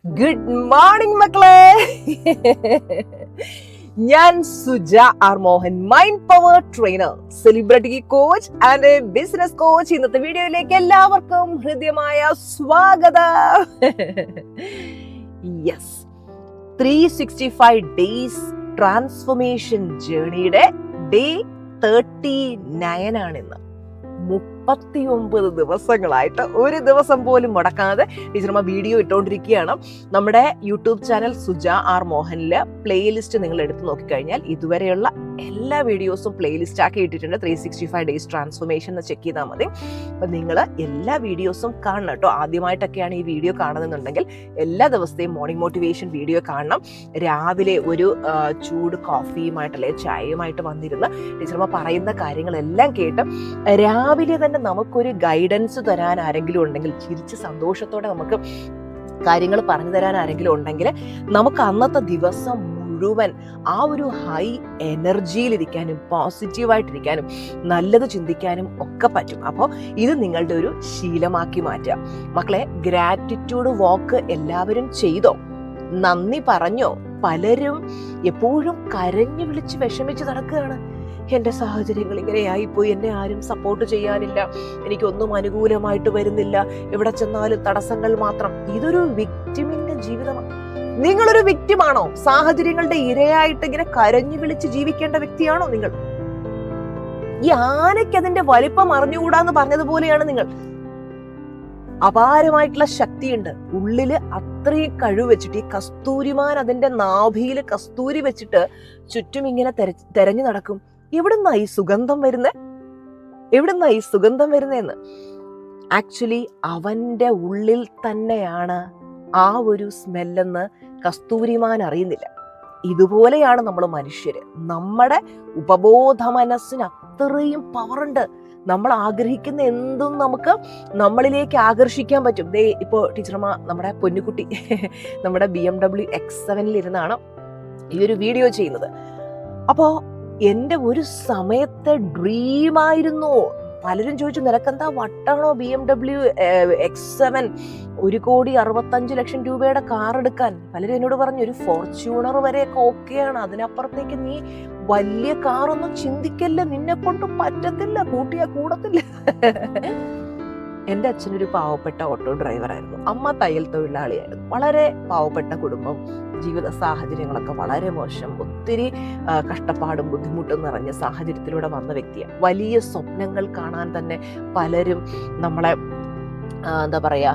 Good morning മക്കളെ. ഞാൻ Suja R Mohan, mind power trainer, celebrity coach and business coach. ഇന്നത്തെ വീഡിയോയിലേക്ക് എല്ലാവർക്കും ഹൃദ്യമായ സ്വാഗതം. യെസ്, 365 ഡേയ്സ് ട്രാൻസ്ഫോർമേഷൻ ജേർണിയുടെ ഡേ 39 ആണിന്ന്. 39 ദിവസങ്ങളായിട്ട് ഒരു ദിവസം പോലും മുടക്കാതെ ടീച്ചർമ്മ വീഡിയോ ഇട്ടുകൊണ്ടിരിക്കുകയാണ്. നമ്മുടെ യൂട്യൂബ് ചാനൽ സുജ ആർ മോഹനിലെ പ്ലേലിസ്റ്റ് നിങ്ങൾ എടുത്ത് നോക്കിക്കഴിഞ്ഞാൽ ഇതുവരെയുള്ള എല്ലാ വീഡിയോസും പ്ലേലിസ്റ്റ് ആക്കി ഇട്ടിട്ടുണ്ട്. 365 ഡേയ്സ് ട്രാൻസ്ഫോർമേഷൻ എന്ന് ചെക്ക് ചെയ്താൽ മതി. അപ്പം നിങ്ങൾ എല്ലാ വീഡിയോസും കാണണം കേട്ടോ. ആദ്യമായിട്ടൊക്കെയാണ് ഈ വീഡിയോ കാണുന്നുണ്ടെങ്കിൽ എല്ലാ ദിവസത്തെയും മോർണിംഗ് മോട്ടിവേഷൻ വീഡിയോ കാണണം. രാവിലെ ഒരു ചൂട് കോഫിയുമായിട്ടല്ലേ ചായയുമായിട്ട് വന്നിരുന്ന് ടീച്ചർമ്മ പറയുന്ന കാര്യങ്ങളെല്ലാം കേട്ട് രാവിലെ തന്നെ നമുക്കൊരു ഗൈഡൻസ് തരാൻ ആരെങ്കിലും ഉണ്ടെങ്കിൽ, ചിരിച്ച് സന്തോഷത്തോടെ നമുക്ക് കാര്യങ്ങൾ പറഞ്ഞു തരാൻ ആരെങ്കിലും ഉണ്ടെങ്കിൽ നമുക്ക് അന്നത്തെ ദിവസം മുഴുവൻ ആ ഒരു ഹൈ എനർജിയിലിരിക്കാനും പോസിറ്റീവായിട്ടിരിക്കാനും നല്ലത് ചിന്തിക്കാനും ഒക്കെ പറ്റും. അപ്പോൾ ഇത് നിങ്ങളുടെ ഒരു ശീലമാക്കി മാറ്റുക. മക്കളെ, ഗ്രാറ്റിറ്റ്യൂഡ് വാക്ക് എല്ലാവരും ചെയ്തോ? നന്ദി പറഞ്ഞോ? പലരും എപ്പോഴും കരഞ്ഞു വിളിച്ച് വിഷമിച്ച് നടക്കുകയാണ്. എൻ്റെ സാഹചര്യങ്ങൾ ഇങ്ങനെയായിപ്പോയി, എന്നെ ആരും സപ്പോർട്ട് ചെയ്യാനില്ല, എനിക്കൊന്നും അനുകൂലമായിട്ട് വരുന്നില്ല, എവിടെ ചെന്നാലും തടസ്സങ്ങൾ മാത്രം. ഇതൊരു വിക്ടിമിന്റെ ജീവിതമാണ്. നിങ്ങളൊരു വിക്ടിമാണോ? സാഹചര്യങ്ങളുടെ ഇരയായിട്ട് ഇങ്ങനെ കരഞ്ഞു വിളിച്ച് ജീവിക്കേണ്ട വ്യക്തിയാണോ നിങ്ങൾ? ഈ ആനയ്ക്ക് അതിന്റെ വലിപ്പം അറിഞ്ഞുകൂടാന്ന് പറഞ്ഞതുപോലെയാണ് നിങ്ങൾ. അപാരമായിട്ടുള്ള ശക്തിയുണ്ട് ഉള്ളില്. അത്രയും കഴിവ് വെച്ചിട്ട് ഈ കസ്തൂരിമാൻ അതിന്റെ നാഭിയില് കസ്തൂരി വെച്ചിട്ട് ചുറ്റും ഇങ്ങനെ തെരഞ്ഞു നടക്കും. എവിടുന്നാ ഈ സുഗന്ധം വരുന്നതെന്ന് ആക്ച്വലി അവന്റെ ഉള്ളിൽ തന്നെയാണ് ആ ഒരു സ്മെല്ലെന്ന് കസ്തൂരിമാൻ അറിയുന്നില്ല. ഇതുപോലെയാണ് നമ്മൾ മനുഷ്യര്. നമ്മുടെ ഉപബോധ മനസ്സിന് അത്രയും പവറുണ്ട്. നമ്മൾ ആഗ്രഹിക്കുന്ന എന്തും നമുക്ക് നമ്മളിലേക്ക് ആകർഷിക്കാൻ പറ്റും. ദേ ഇപ്പോൾ ടീച്ചർമ്മ നമ്മുടെ പൊന്നുകുട്ടി നമ്മുടെ BMW X7 ഇരുന്നാണ് ഈ ഒരു വീഡിയോ ചെയ്യുന്നത്. അപ്പോ എൻ്റെ ഒരു സമയത്തെ ഡ്രീമായിരുന്നു. പലരും ചോദിച്ചു, നിനക്കെന്താ വട്ടാണോ BMW X7 1,65,00,000 രൂപയുടെ കാർ എടുക്കാൻ? പലരും എന്നോട് പറഞ്ഞു, ഒരു ഫോർച്യൂണർ വരെയൊക്കെ ഓക്കെയാണ്, അതിനപ്പുറത്തേക്ക് നീ വലിയ കാറൊന്നും ചിന്തിക്കല്ല, നിന്നെ കൊണ്ട് പറ്റത്തില്ല, കൂട്ടിയാ കൂടത്തില്ല. എൻ്റെ അച്ഛനൊരു പാവപ്പെട്ട ഓട്ടോ ഡ്രൈവറായിരുന്നു, അമ്മ തയ്യൽ തൊഴിലാളിയായിരുന്നു. വളരെ പാവപ്പെട്ട കുടുംബം, ജീവിത സാഹചര്യങ്ങളൊക്കെ വളരെ മോശം, ഒത്തിരി കഷ്ടപ്പാടും ബുദ്ധിമുട്ടും നിറഞ്ഞ സാഹചര്യത്തിലൂടെ വന്ന വ്യക്തിയാണ്. വലിയ സ്വപ്നങ്ങൾ കാണാൻ തന്നെ പലരും നമ്മളെ എന്താ പറയുക,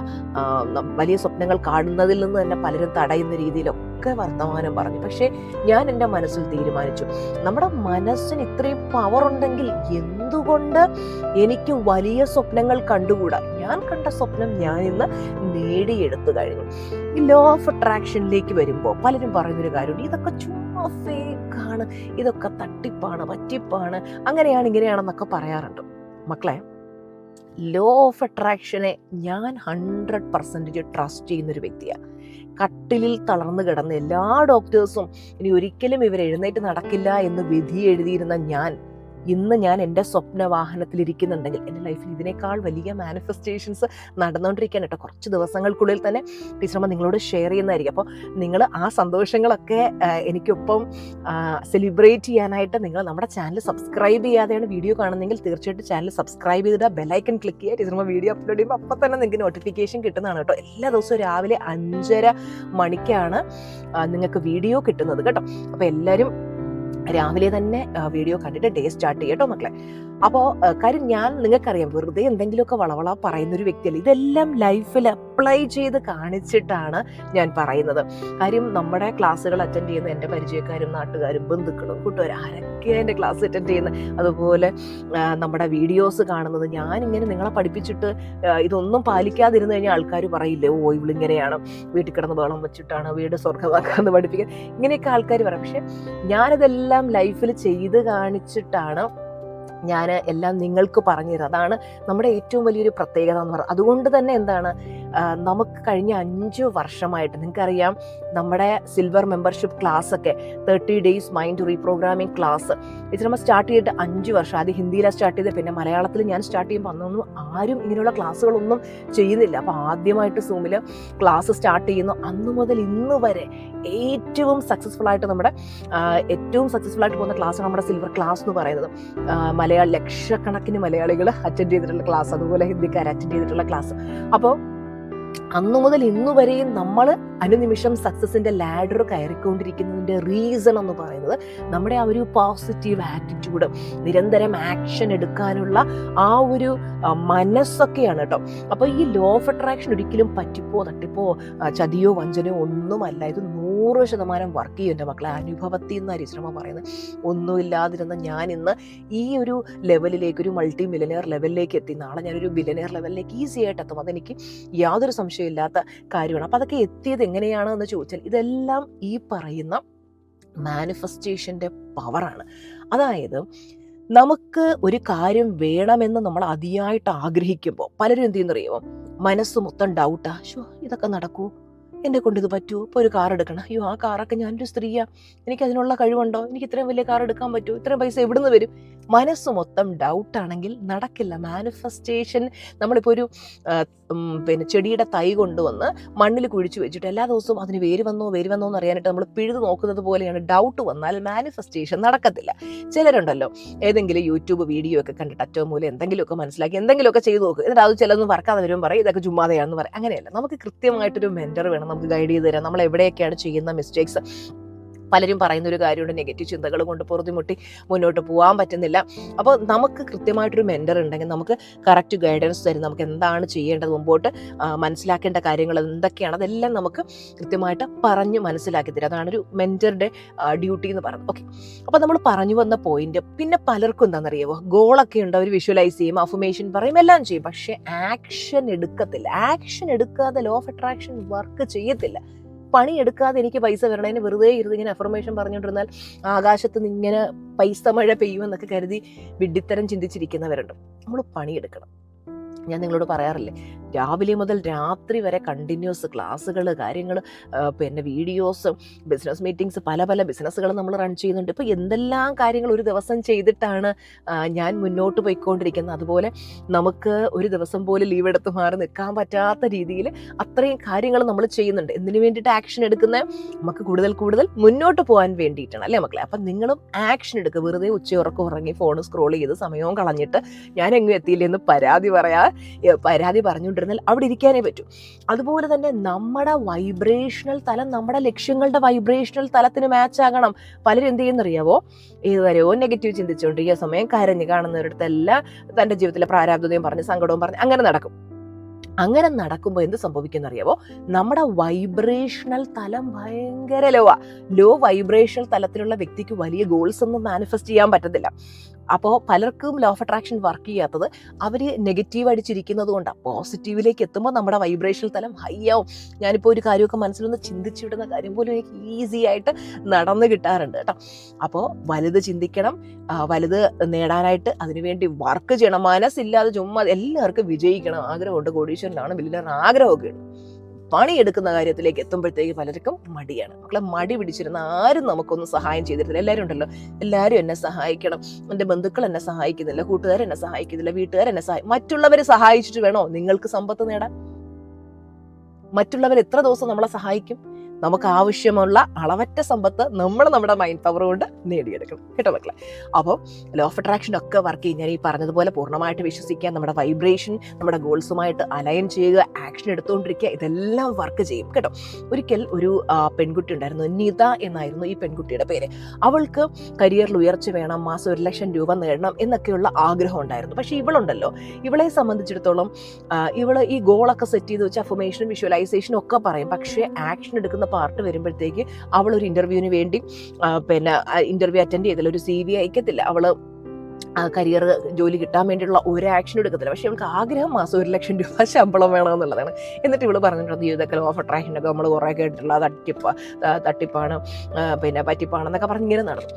വലിയ സ്വപ്നങ്ങൾ കാണുന്നതിൽ നിന്ന് തന്നെ പലരും തടയുന്ന രീതിയിലൊക്കെ വർത്തമാനം പറഞ്ഞു. പക്ഷേ ഞാൻ എൻ്റെ മനസ്സിൽ തീരുമാനിച്ചു, നമ്മുടെ മനസ്സിന് ഇത്രയും പവർ ഉണ്ടെങ്കിൽ എന്തുകൊണ്ട് എനിക്ക് വലിയ സ്വപ്നങ്ങൾ കണ്ടുകൂടാ? ഞാൻ കണ്ട സ്വപ്നം ഞാൻ ഇന്ന് നേടിയെടുത്തു കഴിഞ്ഞു. ഈ ലോ ഓഫ് അട്രാക്ഷനിലേക്ക് വരുമ്പോൾ പലരും പറയുന്നൊരു കാര്യമുണ്ട്, ഇതൊക്കെ ചുമ്മാ ഫേക്കാണ്, ഇതൊക്കെ തട്ടിപ്പാണ്, പറ്റിപ്പാണ്, അങ്ങനെയാണ് ഇങ്ങനെയാണെന്നൊക്കെ പറയാറുണ്ട്. മക്കളെ, ലോ ഓഫ് അട്രാക്ഷനെ ഞാൻ 100% ട്രസ്റ്റ് ചെയ്യുന്നൊരു വ്യക്തിയാണ്. കട്ടിലിൽ തളർന്നു കിടന്ന് എല്ലാ ഡോക്ടേഴ്സും ഇനി ഒരിക്കലും ഇവർ എഴുന്നേറ്റ് നടക്കില്ല എന്ന് വിധി എഴുതിയിരുന്ന ഇന്ന് ഞാൻ എൻ്റെ സ്വപ്ന വാഹനത്തിലിരിക്കുന്നുണ്ടെങ്കിൽ എൻ്റെ ലൈഫിൽ ഇതിനേക്കാൾ വലിയ മാനിഫെസ്റ്റേഷൻസ് നടന്നുകൊണ്ടിരിക്കാൻ കേട്ടോ. കുറച്ച് ദിവസങ്ങൾക്കുള്ളിൽ തന്നെ ടീച്ചർമ്മ നിങ്ങളോട് ഷെയർ ചെയ്യുന്നതായിരിക്കും. അപ്പോൾ നിങ്ങൾ ആ സന്തോഷങ്ങളൊക്കെ എനിക്കൊപ്പം സെലിബ്രേറ്റ് ചെയ്യാനായിട്ട് നിങ്ങൾ നമ്മുടെ ചാനൽ സബ്സ്ക്രൈബ് ചെയ്യാതെയാണ് വീഡിയോ കാണുന്നതെങ്കിൽ തീർച്ചയായിട്ടും ചാനൽ സബ്സ്ക്രൈബ് ചെയ്തിട്ട് ബെല്ലൈക്കൺ ക്ലിക്ക് ചെയ്യുക. ടീച്ചർമ്മ വീഡിയോ അപ്ലോഡ് ചെയ്യുമ്പോൾ അപ്പം തന്നെ നിങ്ങൾക്ക് നോട്ടിഫിക്കേഷൻ കിട്ടുന്നതാണ് കേട്ടോ. എല്ലാ ദിവസവും രാവിലെ 5:30 മണിക്കാണ് നിങ്ങൾക്ക് വീഡിയോ കിട്ടുന്നത് കേട്ടോ. അപ്പോൾ എല്ലാവരും രാവിലെ തന്നെ വീഡിയോ കണ്ടിട്ട് ഡേ സ്റ്റാർട്ട് ചെയ്യട്ടോ മക്കളെ. അപ്പോൾ കാര്യം ഞാൻ നിങ്ങൾക്കറിയാം, വെറുതെ എന്തെങ്കിലുമൊക്കെ വളവള പറയുന്നൊരു വ്യക്തിയല്ല. ഇതെല്ലാം ലൈഫിൽ അപ്ലൈ ചെയ്ത് കാണിച്ചിട്ടാണ് ഞാൻ പറയുന്നത്. കാര്യം നമ്മുടെ ക്ലാസ്സുകൾ അറ്റൻഡ് ചെയ്യുന്ന എൻ്റെ പരിചയക്കാരും നാട്ടുകാരും ബന്ധുക്കളും കൂട്ടുകാരും ആരൊക്കെ എൻ്റെ ക്ലാസ് അറ്റൻഡ് ചെയ്യുന്നത്, അതുപോലെ നമ്മുടെ വീഡിയോസ് കാണുന്നത്, ഞാനിങ്ങനെ നിങ്ങളെ പഠിപ്പിച്ചിട്ട് ഇതൊന്നും പാലിക്കാതിരുന്നു കഴിഞ്ഞാൽ ആൾക്കാർ പറയില്ലേ, ഓ ഇവളിങ്ങനെയാണ്, വീട്ടിൽ കിടന്ന് ബഹളം വെച്ചിട്ടാണ് വീട് സ്വർഗ്ഗമാക്കാന്ന് പഠിപ്പിക്കാൻ, ഇങ്ങനെയൊക്കെ ആൾക്കാർ പറയാം. പക്ഷെ ഞാനിതെല്ലാം ലൈഫിൽ ചെയ്ത് കാണിച്ചിട്ടാണ് ഞാൻ എല്ലാം നിങ്ങൾക്ക് പറഞ്ഞു തരാം. അതാണ് നമ്മുടെ ഏറ്റവും വലിയൊരു പ്രത്യേകത എന്ന് പറയുന്നത്. അതുകൊണ്ട് തന്നെ എന്താണ്, നമുക്ക് കഴിഞ്ഞ 5 വർഷമായിട്ട് നിങ്ങൾക്കറിയാം നമ്മുടെ സിൽവർ മെമ്പർഷിപ്പ് ക്ലാസ്സൊക്കെ 30 ഡേയ്സ് മൈൻഡ് റീപ്രോഗ്രാമിംഗ് ക്ലാസ് ഇത് നമ്മൾ സ്റ്റാർട്ട് ചെയ്തിട്ട് 5 വർഷം. ആദ്യം ഹിന്ദിയിലാണ് സ്റ്റാർട്ട് ചെയ്തത്, പിന്നെ മലയാളത്തിൽ ഞാൻ സ്റ്റാർട്ട് ചെയ്യുമ്പോൾ അന്നൊന്നും ആരും ഇങ്ങനെയുള്ള ക്ലാസ്സുകളൊന്നും ചെയ്യുന്നില്ല. അപ്പോൾ ആദ്യമായിട്ട് സൂമിൽ ക്ലാസ് സ്റ്റാർട്ട് ചെയ്യുന്നു. അന്ന് മുതൽ ഇന്ന് വരെ ഏറ്റവും സക്സസ്ഫുൾ ആയിട്ട് പോകുന്ന ക്ലാസ്സാണ് നമ്മുടെ സിൽവർ ക്ലാസ് എന്ന് പറയുന്നത്. ലക്ഷക്കണക്കിന് മലയാളികൾ അറ്റൻഡ് ചെയ്തിട്ടുള്ള ക്ലാസ്, അതുപോലെ ഹിന്ദിക്കാർ അറ്റൻഡ് ചെയ്തിട്ടുള്ള ക്ലാസ്. അപ്പോൾ അന്നു മുതൽ ഇന്നു വരെയും നമ്മൾ അനുനിമിഷം സക്സസിന്റെ ലാഡർ കയറിക്കൊണ്ടിരിക്കുന്നതിന്റെ റീസൺ എന്ന് പറയുന്നത് നമ്മുടെ ആ ഒരു പോസിറ്റീവ് ആറ്റിറ്റ്യൂഡ്, നിരന്തരം ആക്ഷൻ എടുക്കാനുള്ള ആ ഒരു മനസ്സൊക്കെയാണ് കേട്ടോ. അപ്പോൾ ഈ ലോ ഓഫ് അട്രാക്ഷൻ ഒരിക്കലും പറ്റിപ്പോ തട്ടിപ്പോ ചതിയോ വഞ്ചനയോ ഒന്നുമല്ല. ഇത് 100% വർക്ക് ചെയ്യും എൻ്റെ മക്കളെ. അനുഭവത്തിൽ നിന്ന് പരിശ്രമം പറയുന്നത്. ഒന്നുമില്ലാതിരുന്ന ഞാൻ ഇന്ന് ഈ ഒരു ലെവലിലേക്ക്, ഒരു മൾട്ടി മില്യനെയർ ലെവലിലേക്ക് എത്തി. നാളെ ഞാനൊരു ബില്യനെയർ ലെവലിലേക്ക് ഈസി ആയിട്ട് എത്തും. അതെനിക്ക് യാതൊരു സംശയമില്ലാത്ത കാര്യമാണ്. അപ്പോൾ അതൊക്കെ എത്തിയത് എങ്ങനെയാണ് എന്ന് ചോദിച്ചാൽ ഇതെല്ലാം ഈ പറയുന്ന മാനിഫെസ്റ്റേഷൻ്റെ പവറാണ്. അതായത് നമുക്ക് ഒരു കാര്യം വേണമെന്ന് നമ്മൾ അതിയായിട്ട് ആഗ്രഹിക്കുമ്പോൾ പലരും എന്ത് ചെയ്യുന്നറിയുമോ, മനസ്സ് മൊത്തം ഡൗട്ടാ, ഇതൊക്കെ നടക്കൂ, എന്നെ കൊണ്ട് ഇത് പറ്റുമോ? ഇപ്പോൾ ഒരു കാർ എടുക്കണം, അയ്യോ ആ കാറൊക്കെ ഞാനൊരു സ്ത്രീയാണ്, എനിക്ക് അതിനുള്ള കഴിവുണ്ടോ, എനിക്ക് ഇത്രയും വലിയ കാർ എടുക്കാൻ പറ്റുമോ, ഇത്രയും പൈസ എവിടുന്ന് വരും? മനസ്സ് മൊത്തം ഡൗട്ടാണെങ്കിൽ നടക്കില്ല മാനിഫെസ്റ്റേഷൻ. നമ്മളിപ്പോൾ ഒരു ചെടിയുടെ തൈ കൊണ്ടുവന്ന് മണ്ണിൽ കുഴിച്ചു വെച്ചിട്ട് എല്ലാ ദിവസവും അതിന് വേര് വന്നോ എന്ന് അറിയാനായിട്ട് നമ്മൾ പിഴുതു നോക്കുന്നത് പോലെയാണ്. ഡൗട്ട് വന്നാൽ മാനിഫെസ്റ്റേഷൻ നടക്കത്തില്ല. ചിലരുണ്ടല്ലോ ഏതെങ്കിലും യൂട്യൂബ് വീഡിയോ ഒക്കെ കണ്ടിട്ട് അറ്റവും മൂലം എന്തെങ്കിലുമൊക്കെ മനസ്സിലാക്കി എന്തെങ്കിലുമൊക്കെ ചെയ്ത് നോക്കുക, എന്നിട്ട് അത് ചിലതൊന്നും വർക്കാതെ വരുമ്പോൾ പറയും ഇതൊക്കെ ചുമ്മാതെയാണെന്ന് പറയും. അങ്ങനെയല്ല, നമുക്ക് കൃത്യമായിട്ടൊരു മെൻറ്റർ വേണം നമുക്ക് ഗൈഡ് ചെയ്ത് തരാം. നമ്മൾ എവിടെയൊക്കെയാണ് ചെയ്യുന്ന മിസ്റ്റേക്സ്. പലരും പറയുന്നൊരു കാര്യമുണ്ട്, നെഗറ്റീവ് ചിന്തകൾ കൊണ്ട് പൊറുതിമുട്ടി മുന്നോട്ട് പോകാൻ പറ്റുന്നില്ല. അപ്പോൾ നമുക്ക് കൃത്യമായിട്ടൊരു മെൻറ്റർ ഉണ്ടെങ്കിൽ നമുക്ക് കറക്റ്റ് ഗൈഡൻസ് തരും. നമുക്ക് എന്താണ് ചെയ്യേണ്ടത്, മുമ്പോട്ട് മനസ്സിലാക്കേണ്ട കാര്യങ്ങൾ എന്തൊക്കെയാണ്, അതെല്ലാം നമുക്ക് കൃത്യമായിട്ട് പറഞ്ഞ് മനസ്സിലാക്കി തരും. അതാണ് ഒരു മെൻറ്ററുടെ ഡ്യൂട്ടി എന്ന് പറയുന്നത്. ഓക്കെ, അപ്പോൾ നമ്മൾ പറഞ്ഞു വന്ന പോയിന്റ്. പിന്നെ പലർക്കും എന്താണെന്നറിയാമോ, ഗോളൊക്കെ ഉണ്ട്, അവർ വിഷ്വലൈസ് ചെയ്യും, അഫർമേഷൻ പറയും, എല്ലാം ചെയ്യും, പക്ഷേ ആക്ഷൻ എടുക്കത്തില്ല. ആക്ഷൻ എടുക്കാതെ ലോ ഓഫ് അട്രാക്ഷൻ വർക്ക് ചെയ്യത്തില്ല. പണിയെടുക്കാതെ എനിക്ക് പൈസ വരണേന് വെറുതെ ഇരുന്ന് ഇങ്ങനെ അഫർമേഷൻ പറഞ്ഞുകൊണ്ടിരുന്നാൽ ആകാശത്ത് നിന്ന് ഇങ്ങനെ പൈസ മഴ പെയ്യുമെന്നൊക്കെ കരുതി വിഡ്ഢിത്തരം ചിന്തിച്ചിരിക്കുന്നവരുണ്ട്. നമ്മൾ പണിയെടുക്കണം. ഞാൻ നിങ്ങളോട് പറയാറില്ലേ, രാവിലെ മുതൽ രാത്രി വരെ കണ്ടിന്യൂസ് ക്ലാസ്സുകൾ, കാര്യങ്ങൾ, പിന്നെ വീഡിയോസ്, ബിസിനസ് മീറ്റിംഗ്സ്, പല ബിസിനസ്സുകൾ നമ്മൾ റൺ ചെയ്യുന്നുണ്ട്. ഇപ്പോൾ എന്തെല്ലാം കാര്യങ്ങൾ ഒരു ദിവസം ചെയ്തിട്ടാണ് ഞാൻ മുന്നോട്ട് പോയിക്കൊണ്ടിരിക്കുന്നത്. അതുപോലെ നമുക്ക് ഒരു ദിവസം പോലും ലീവ് എടുത്ത് മാറി നിൽക്കാൻ പറ്റാത്ത രീതിയിൽ അത്രയും കാര്യങ്ങൾ നമ്മൾ ചെയ്യുന്നുണ്ട്. എന്തിനു വേണ്ടിയിട്ട് ആക്ഷൻ എടുക്കുന്നത്? നമുക്ക് കൂടുതൽ മുന്നോട്ട് പോകാൻ വേണ്ടിയിട്ടാണ്, അല്ലേ മക്കളെ? അപ്പം നിങ്ങളും ആക്ഷൻ എടുക്കുക. വെറുതെ ഉച്ചയുറക്കം ഉറങ്ങി ഫോൺ സ്ക്രോൾ ചെയ്ത് സമയവും കളഞ്ഞിട്ട് ഞാൻ എങ്ങും എത്തിയില്ലെന്ന് പരാതി പറഞ്ഞുകൊണ്ടിരുന്നാൽ അവിടെ ഇരിക്കാനേ പറ്റൂ. അതുപോലെ തന്നെ നമ്മുടെ വൈബ്രേഷണൽ തലം നമ്മുടെ ലക്ഷ്യങ്ങളുടെ വൈബ്രേഷണൽ തലത്തിന് മാച്ച് ആകണം. പലരും എന്ത് ചെയ്യുന്നറിയാവോ, ഏതുവരെയോ നെഗറ്റീവ് ചിന്തിച്ചുകൊണ്ടിരിക്കുക, സമയം കരഞ്ഞ് കാണുന്നവരടുത്തെല്ലാം തൻ്റെ ജീവിതത്തിലെ പ്രാരാബ്ധതയും പറഞ്ഞ് സങ്കടവും പറഞ്ഞ് അങ്ങനെ നടക്കും. അങ്ങനെ നടക്കുമ്പോൾ എന്ത് സംഭവിക്കുന്നറിയാവോ, നമ്മുടെ വൈബ്രേഷണൽ തലം ഭയങ്കര ലോ വൈബ്രേഷണൽ തലത്തിലുള്ള വ്യക്തിക്ക് വലിയ ഗോൾസ് ഒന്നും മാനിഫെസ്റ്റ് ചെയ്യാൻ പറ്റത്തില്ല. അപ്പോൾ പലർക്കും ലോ ഓഫ് അട്രാക്ഷൻ വർക്ക് ചെയ്യാത്തത് അവർ നെഗറ്റീവ് അടിച്ചിരിക്കുന്നത് കൊണ്ടാണ്. പോസിറ്റീവിലേക്ക് എത്തുമ്പോൾ നമ്മുടെ വൈബ്രേഷണൽ തലം ഹൈ ആവും. ഞാനിപ്പോൾ ഒരു കാര്യമൊക്കെ മനസ്സിലൊന്ന് ചിന്തിച്ചിടുന്ന കാര്യം പോലും എനിക്ക് ഈസി ആയിട്ട് നടന്നു കിട്ടാറുണ്ട് കേട്ടോ. അപ്പോൾ വലുത് ചിന്തിക്കണം, വലുത് നേടാനായിട്ട് അതിനുവേണ്ടി വർക്ക് ചെയ്യണം. മനസ്സില്ലാതെ ചുമ്മാ എല്ലാവർക്കും വിജയിക്കണം ആഗ്രഹമുണ്ട്, കോടീശ്വരനാണ്, വലിയ ആഗ്രഹമൊക്കെ ഉണ്ട്. പണിയെടുക്കുന്ന കാര്യത്തിലേക്ക് എത്തുമ്പോഴത്തേക്ക് പലർക്കും മടിയാണ്. മക്കളെ, മടി പിടിച്ചിരുന്ന ആരും നമുക്കൊന്നും സഹായം ചെയ്തിരുന്നില്ല. എല്ലാവരും ഉണ്ടല്ലോ, എല്ലാവരും എന്നെ സഹായിക്കണം, എൻ്റെ ബന്ധുക്കൾ എന്നെ സഹായിക്കുന്നില്ല, കൂട്ടുകാർ എന്നെ സഹായിക്കുന്നില്ല, വീട്ടുകാർ എന്നെ മറ്റുള്ളവരെ സഹായിച്ചിട്ട് വേണോ നിങ്ങൾക്ക് സമ്പത്ത് നേടാൻ? മറ്റുള്ളവർ എത്ര ദിവസം നമ്മളെ സഹായിക്കും? നമുക്ക് ആവശ്യമുള്ള അളവറ്റ സമ്പത്ത് നമ്മൾ നമ്മുടെ മൈൻഡ് പവർ കൊണ്ട് നേടിയെടുക്കണം കേട്ടോ മക്കളെ. അപ്പോൾ ലോ ഓഫ് അട്രാക്ഷൻ ഒക്കെ വർക്ക് ചെയ്യും. ഞാൻ ഈ പറഞ്ഞതുപോലെ പൂർണ്ണമായിട്ട് വിശ്വസിക്കുക, നമ്മുടെ വൈബ്രേഷൻ നമ്മുടെ ഗോൾസുമായിട്ട് അലൈൻ ചെയ്യുക, ആക്ഷൻ എടുത്തുകൊണ്ടിരിക്കുക, ഇതെല്ലാം വർക്ക് ചെയ്യും കേട്ടോ. ഒരിക്കൽ ഒരു പെൺകുട്ടി ഉണ്ടായിരുന്നു, നിത എന്നായിരുന്നു ഈ പെൺകുട്ടിയുടെ പേര്. അവൾക്ക് കരിയറിൽ ഉയർച്ച വേണം, മാസം 1,00,000 രൂപ നേടണം എന്നൊക്കെയുള്ള ആഗ്രഹം ഉണ്ടായിരുന്നു. പക്ഷേ ഇവളുണ്ടല്ലോ, ഇവളെ സംബന്ധിച്ചിടത്തോളം ഇവള് ഈ ഗോളൊക്കെ സെറ്റ് ചെയ്ത് വെച്ച് അഫർമേഷനും വിഷ്വലൈസേഷനും ഒക്കെ പറയും. പക്ഷേ ആക്ഷൻ എടുക്കുന്ന പാർട്ട് വരുമ്പോഴത്തേക്ക് അവൾ ഒരു ഇന്റർവ്യൂവിന് വേണ്ടി ഇന്റർവ്യൂ അറ്റൻഡ് ചെയ്തില്ല, ഒരു CV അയക്കത്തില്ല, അവള് കരിയർ ജോലി കിട്ടാൻ വേണ്ടിയുള്ള ഒരു ആക്ഷൻ എടുക്കത്തില്ല. പക്ഷെ അവൾക്ക് ആഗ്രഹം മാസം 1,00,000 രൂപ ശമ്പളം വേണമെന്നുള്ളതാണ്. എന്നിട്ട് ഇവള് പറഞ്ഞിട്ടുണ്ട്, ഇതൊക്കെ ലോ ഓഫ് അട്രാക്ഷനൊക്കെ നമ്മൾ കുറേ കേട്ടിട്ടുള്ള തട്ടിപ്പാണ്, പറ്റിപ്പാണെന്നൊക്കെ പറഞ്ഞ് ഇങ്ങനെ നടന്നു.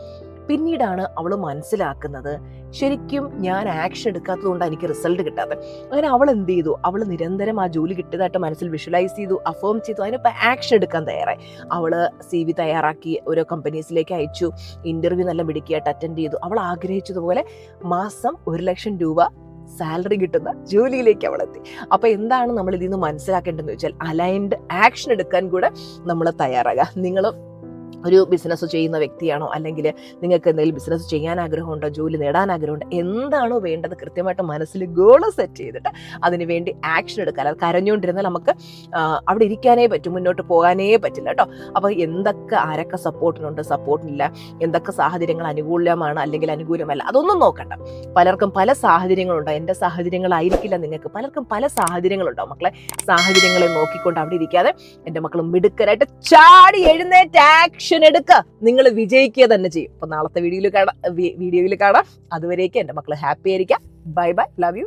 പിന്നീടാണ് അവൾ മനസ്സിലാക്കുന്നത് ശരിക്കും ഞാൻ ആക്ഷൻ എടുക്കാത്തത് കൊണ്ടാണ് എനിക്ക് റിസൾട്ട് കിട്ടാത്തത്. അങ്ങനെ അവൾ എന്ത് ചെയ്തു, അവൾ നിരന്തരം ആ ജോലി കിട്ടിയതായിട്ട് മനസ്സിൽ വിഷ്വലൈസ് ചെയ്തു, അഫേം ചെയ്തു, അതിനിപ്പോൾ ആക്ഷൻ എടുക്കാൻ തയ്യാറായി. അവൾ CV തയ്യാറാക്കി ഓരോ കമ്പനീസിലേക്ക് അയച്ചു, ഇന്റർവ്യൂ നല്ല മിടുക്കിയായിട്ട് അറ്റൻഡ് ചെയ്തു. അവൾ ആഗ്രഹിച്ചതുപോലെ മാസം 1 ലക്ഷം രൂപ സാലറി കിട്ടുന്ന ജോലിയിലേക്ക് അവൾ എത്തി. അപ്പൊ എന്താണ് നമ്മൾ ഇതിൽ നിന്ന് മനസ്സിലാക്കേണ്ടതെന്ന് വെച്ചാൽ അലൈൻഡ് ആക്ഷൻ എടുക്കാൻ കൂടെ നമ്മൾ തയ്യാറാകുക. നിങ്ങൾ ഒരു ബിസിനസ് ചെയ്യുന്ന വ്യക്തിയാണോ, അല്ലെങ്കിൽ നിങ്ങൾക്ക് എന്തെങ്കിലും ബിസിനസ് ചെയ്യാൻ ആഗ്രഹമുണ്ടോ, ജോലി നേടാൻ ആഗ്രഹമുണ്ടോ, എന്താണോ വേണ്ടത് കൃത്യമായിട്ട് മനസ്സിൽ ഗോൾ സെറ്റ് ചെയ്തിട്ട് അതിന് വേണ്ടി ആക്ഷൻ എടുക്കാൻ. അത് കരഞ്ഞുകൊണ്ടിരുന്നാൽ നമുക്ക് അവിടെ ഇരിക്കാനേ പറ്റും, മുന്നോട്ട് പോകാനേ പറ്റില്ല കേട്ടോ. അപ്പോൾ ആരൊക്കെ സപ്പോർട്ടിനില്ല, എന്തൊക്കെ സാഹചര്യങ്ങൾ അനുകൂലമാണ് അല്ലെങ്കിൽ അനുകൂലമല്ല, അതൊന്നും നോക്കണ്ട. പലർക്കും പല സാഹചര്യങ്ങളുണ്ടാവും. എൻ്റെ സാഹചര്യങ്ങളായിരിക്കില്ല നിങ്ങൾക്ക്, പലർക്കും പല സാഹചര്യങ്ങളുണ്ടാവും. മക്കളെ, സാഹചര്യങ്ങളെ നോക്കിക്കൊണ്ട് അവിടെ ഇരിക്കാതെ എൻ്റെ മക്കൾ മിടുക്കരായിട്ട് ചാടി എഴുന്നേറ്റ് ആക്ഷൻ എടുക്കുക, നിങ്ങൾ വിജയിക്കുക തന്നെ ചെയ്യും. അപ്പൊ നാളത്തെ വീഡിയോയിൽ കാണാം. അതുവരേക്കും എൻ്റെ മക്കൾ ഹാപ്പി ആയിരിക്കാം. Bye bye, love you.